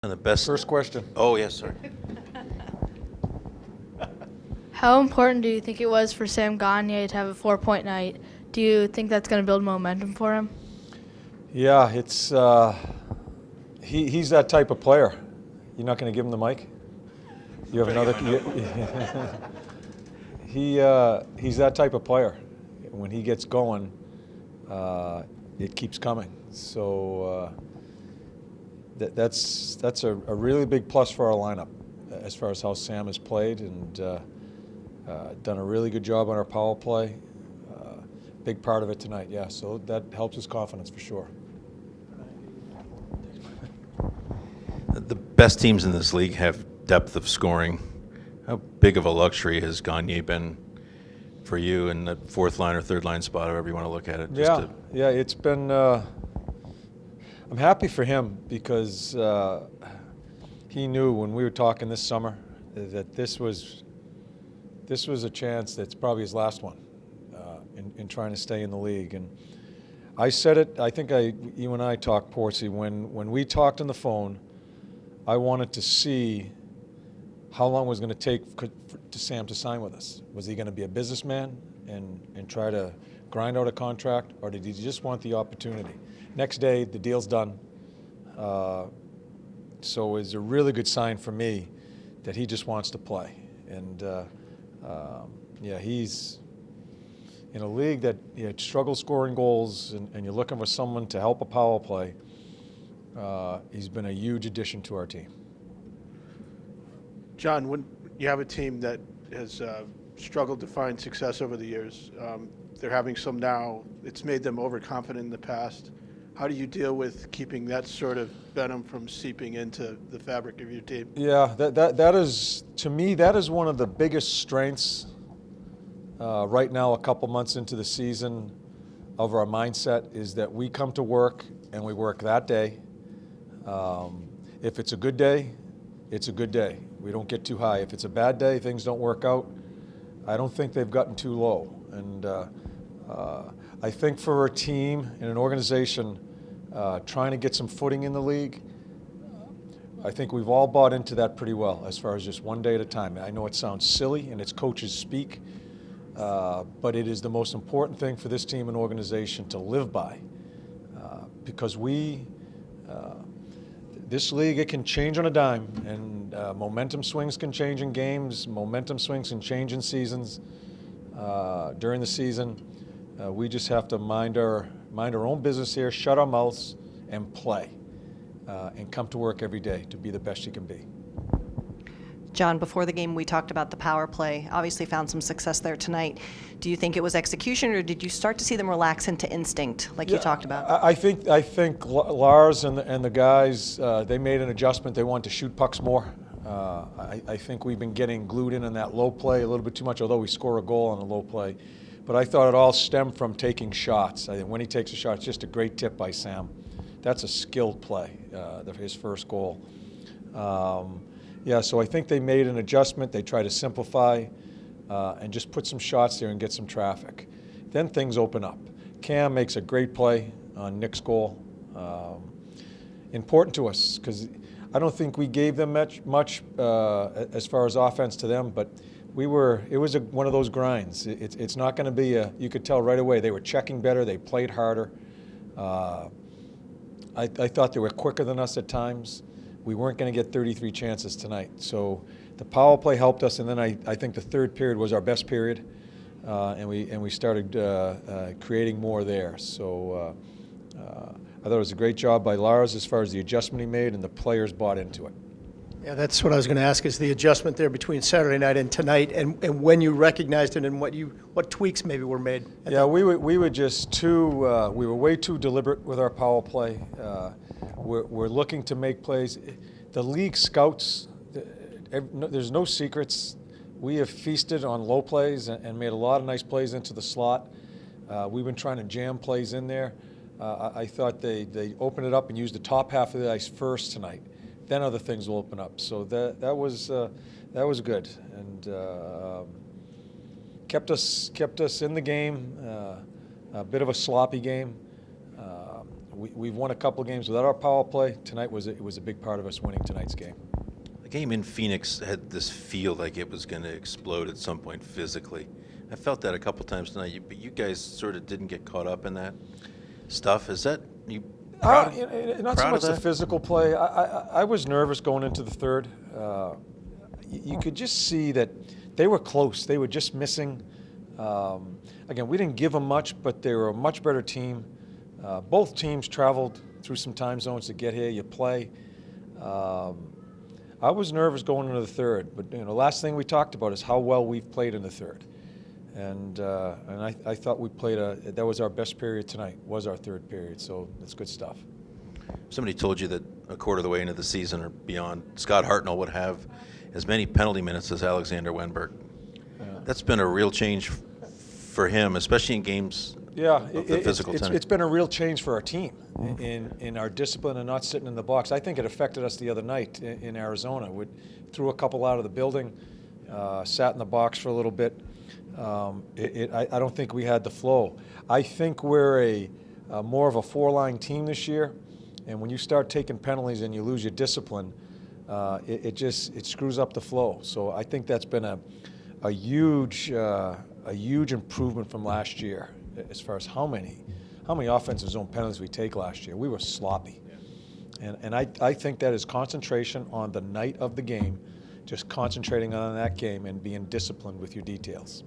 And the best. First question. Oh, yes, sorry. How important do you think it was for Sam Gagner to have a 4-point night? Do you think that's going to build momentum for him? Yeah, it's he's that type of player. You're not going to give him the mic? You have another. He's that type of player. When he gets going, it keeps coming. So that's a really big plus for our lineup as far as how Sam has played and done a really good job on our power play. Big part of it tonight, yeah. So that helps his confidence for sure. The best teams in this league have depth of scoring. How big of a luxury has Gagner been for you in the fourth line or third line spot, however you want to look at it? Yeah, it's been. I'm happy for him because he knew when we were talking this summer that this was a chance that's probably his last one in trying to stay in the league. And I said it. I think you and I talked, Portsy, when we talked on the phone. I wanted to see how long it was going to take for Sam to sign with us. Was he going to be a businessman and try to grind out a contract, or did he just want the opportunity? Next day, the deal's done. So it's a really good sign for me that he just wants to play. And yeah, he's in a league that struggles scoring goals, and you're looking for someone to help a power play. He's been a huge addition to our team. John, when you have a team that has struggled to find success over the years, they're having some now. It's made them overconfident in the past. How do you deal with keeping that sort of venom from seeping into the fabric of your team? Yeah, that is, to me, that is one of the biggest strengths right now, a couple months into the season, of our mindset, is that we come to work and we work that day. If it's a good day, it's a good day. We don't get too high. If it's a bad day, things don't work out. I don't think they've gotten too low. And I think for a team and an organization trying to get some footing in the league, I think we've all bought into that pretty well as far as just one day at a time. I know it sounds silly and it's coaches speak, but it is the most important thing for this team and organization to live by, because this league, it can change on a dime, and momentum swings can change in games, momentum swings can change in seasons. During the season, we just have to mind our own business here, shut our mouths, and play, and come to work every day to be the best you can be. John, before the game, we talked about the power play. Obviously found some success there tonight. Do you think it was execution, or did you start to see them relax into instinct, like you talked about? I think Lars and the guys, they made an adjustment. They wanted to shoot pucks more. I think we've been getting glued in that low play a little bit too much, although we score a goal on the low play. But I thought it all stemmed from taking shots. I think when he takes a shot, it's just a great tip by Sam. That's a skilled play, his first goal. Yeah, so I think they made an adjustment. They tried to simplify and just put some shots there and get some traffic. Then things open up. Cam makes a great play on Nick's goal. Important to us because I don't think we gave them much as far as offense to them, but it was one of those grinds. It's not going to be you could tell right away they were checking better, they played harder. I thought they were quicker than us at times. We weren't going to get 33 chances tonight. So the power play helped us, and then I think the third period was our best period, and we started creating more there. So I thought it was a great job by Lars as far as the adjustment he made, and the players bought into it. Yeah, that's what I was going to ask, is the adjustment there between Saturday night and tonight, and when you recognized it, and what tweaks maybe were made. Yeah, we were just we were way too deliberate with our power play. We're looking to make plays. The league scouts, there's no secrets. We have feasted on low plays and made a lot of nice plays into the slot. We've been trying to jam plays in there. I thought they opened it up and used the top half of the ice first tonight. Then other things will open up. So that was good, and kept us in the game. A bit of a sloppy game. we've won a couple of games without our power play. Tonight was a big part of us winning tonight's game. The game in Phoenix had this feel like it was going to explode at some point physically. I felt that a couple times tonight, but you guys sort of didn't get caught up in that stuff. Is that you? Not so proud much of the that? physical play. I was nervous going into the third. You could just see that they were close. They were just missing. Again, we didn't give them much, but they were a much better team. Both teams traveled through some time zones to get here. You play. I was nervous going into the third, but the last thing we talked about is how well we've played in the third. And I thought we played that was our best period tonight, was our third period, so that's good stuff. Somebody told you that a quarter of the way into the season or beyond, Scott Hartnell would have as many penalty minutes as Alexander Wenberg. That's been a real change for him, especially in games of the physical tenor. It's been a real change for our team in our discipline and not sitting in the box. I think it affected us the other night in Arizona. We threw a couple out of the building, sat in the box for a little bit. I don't think we had the flow. I think we're more of a four-line team this year, and when you start taking penalties and you lose your discipline, it screws up the flow. So I think that's been a huge improvement from last year as far as how many offensive zone penalties we take last year. We were sloppy, and I think that is concentration on the night of the game, just concentrating on that game and being disciplined with your details.